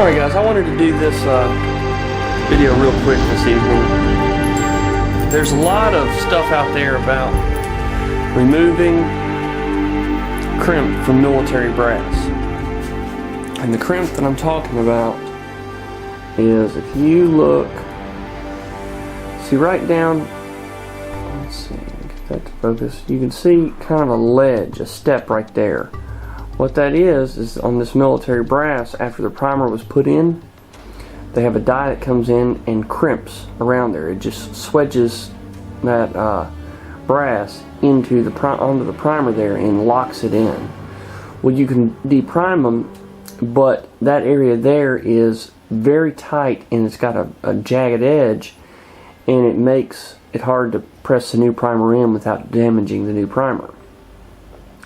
Alright guys, I wanted to do this video real quick this evening. There's a lot of stuff out there about removing crimp from military brass. And the crimp that I'm talking about is, if you look, see right down, let's see, get that to focus, you can see kind of a ledge, a step right there. What that is on this military brass, after the primer was put in, they have a die that comes in and crimps around there. It just swedges that brass onto the primer there and locks it in. Well, you can deprime them, but that area there is very tight and it's got a jagged edge, and it makes it hard to press the new primer in without damaging the new primer.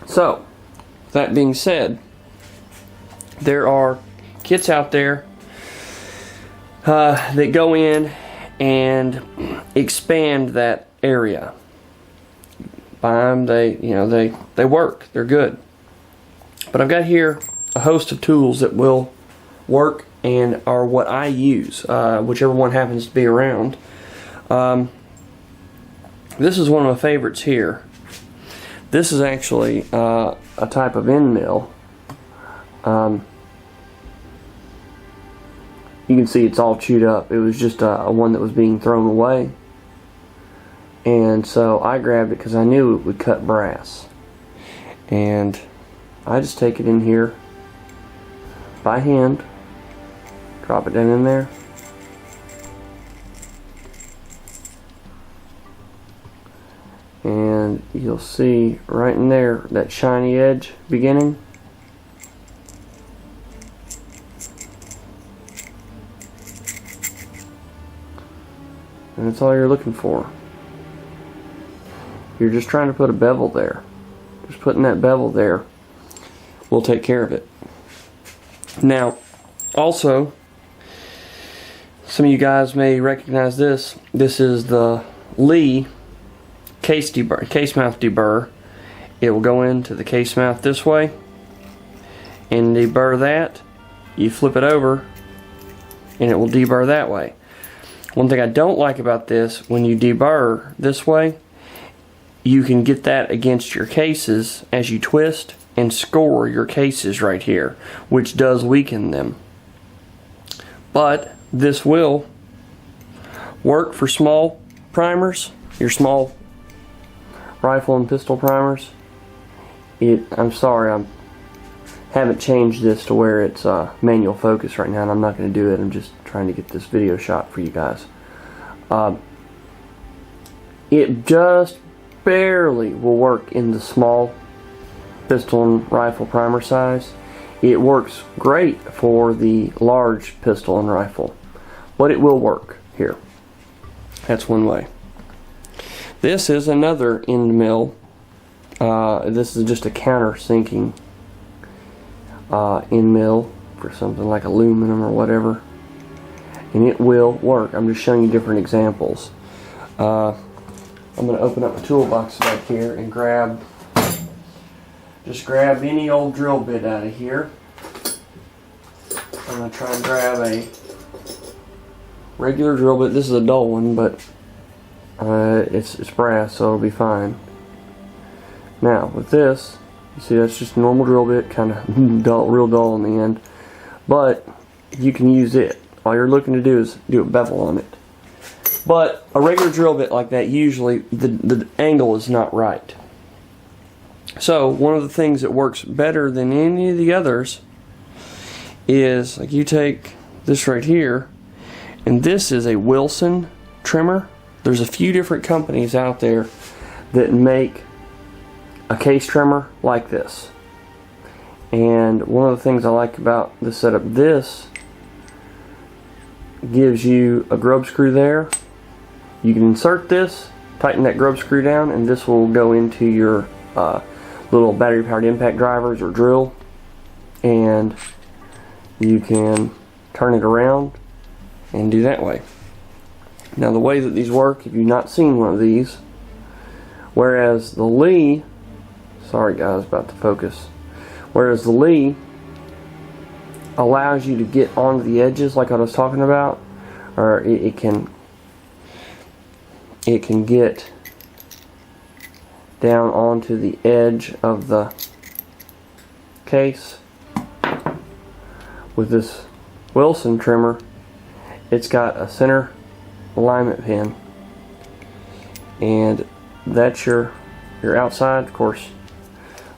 So, that being said, there are kits out there that go in and expand that area. Buy them, they work, they're good. But I've got here a host of tools that will work and are what I use, whichever one happens to be around. This is one of my favorites here. This is actually a type of end mill. You can see it's all chewed up. It was just a one that was being thrown away, and so I grabbed it because I knew it would cut brass. And I just take it in here by hand, drop it down in there, and you'll see right in there that shiny edge beginning. And that's all you're looking for. You're just trying to put a bevel there. Just putting that bevel there will take care of it. Now, also, some of you guys may recognize this. This is the Lee case mouth deburr. It will go into the case mouth this way and deburr that. You flip it over and it will deburr that way. One thing I don't like about this, when you deburr this way, you can get that against your cases as you twist and score your cases right here, which does weaken them. But this will work for small primers, your small rifle and pistol primers. I'm sorry, I haven't changed this to where it's manual focus right now, and I'm not going to do it. I'm just trying to get this video shot for you guys. It just barely will work in the small pistol and rifle primer size. It works great for the large pistol and rifle, but it will work here. That's one way. This is another end mill. This is just a countersinking end mill for something like aluminum or whatever, and it will work. I'm just showing you different examples. I'm going to open up a toolbox back here and just grab any old drill bit out of here. I'm going to try and grab a regular drill bit. This is a dull one, but it's brass, so it'll be fine. Now with this, you see that's just a normal drill bit, kind of dull, real dull in the end, but you can use it. All you're looking to do is do a bevel on it. But a regular drill bit like that, usually the angle is not right. So one of the things that works better than any of the others is, like, you take this right here, and this is a Wilson trimmer. There's a few different companies out there that make a case trimmer like this. And one of the things I like about this setup, this gives you a grub screw there. You can insert this, tighten that grub screw down, and this will go into your little battery powered impact drivers or drill, and you can turn it around and do that way. Now the way that these work, if you've not seen one of these, whereas the Lee, sorry guys, about to focus, whereas the Lee allows you to get onto the edges like I was talking about, or it can get down onto the edge of the case. With this Wilson trimmer, it's got a center alignment pin, and that's your outside. Of course,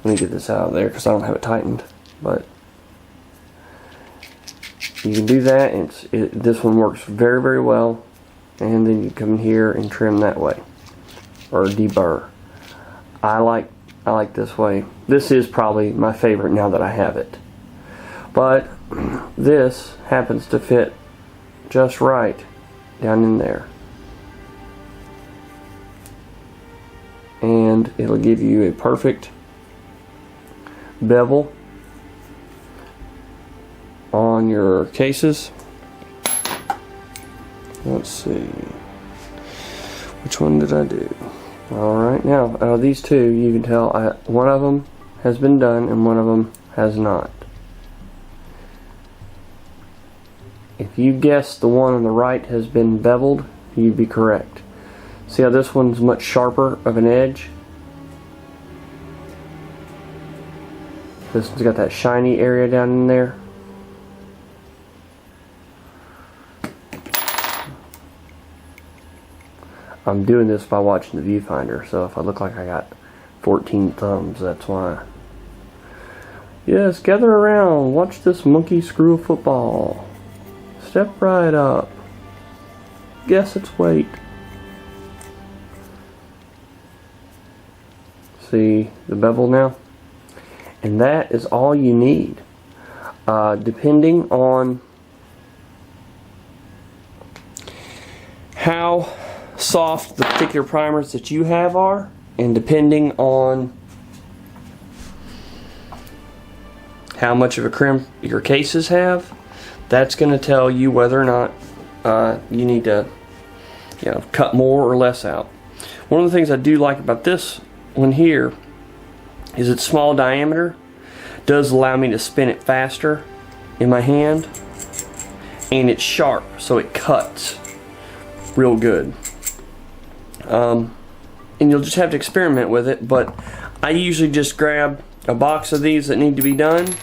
let me get this out of there because I don't have it tightened, but you can do that, and this one works very, very well. And then you come in here and trim that way, or deburr. I like this way. This is probably my favorite now that I have it. But this happens to fit just right down in there. And it'll give you a perfect bevel on your cases. Let's see. Which one did I do? Alright, now out of these two, you can tell one of them has been done and one of them has not. If you guess the one on the right has been beveled, you'd be correct. See how this one's much sharper of an edge? This one's got that shiny area down in there. I'm doing this by watching the viewfinder, so if I look like I got 14 thumbs, that's why. Yes, gather around, watch this monkey screw a football. Step right up. Guess its weight. See the bevel now? And that is all you need. Depending on how soft the particular primers that you have are, and depending on how much of a crimp your cases have, that's going to tell you whether or not you need to, cut more or less out. One of the things I do like about this one here is it's small diameter. Does allow me to spin it faster in my hand, and it's sharp, so it cuts real good. And you'll just have to experiment with it, but I usually just grab a box of these that need to be done,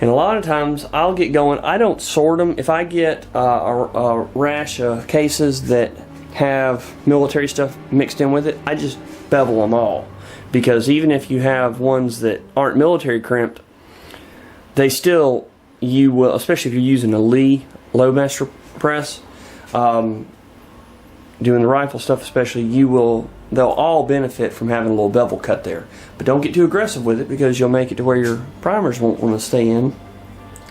and a lot of times I'll get going. I don't sort them. If I get a rash of cases that have military stuff mixed in with it, I just bevel them all, because even if you have ones that aren't military crimped, they still, you will, especially if you're using a Lee Loadmaster press, doing the rifle stuff especially, they'll all benefit from having a little bevel cut there. But don't get too aggressive with it, because you'll make it to where your primers won't want to stay in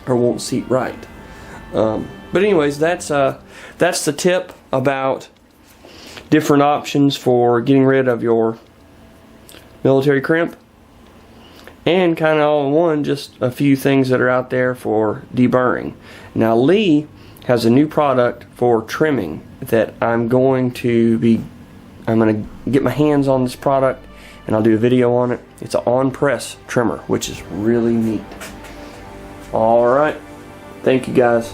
or won't seat right. But anyways, that's the tip about different options for getting rid of your military crimp, and kind of all in one, just a few things that are out there for deburring. Now Lee has a new product for trimming that I'm going to get my hands on this product, and I'll do a video on it. It's an on-press trimmer, which is really neat. Alright, thank you guys.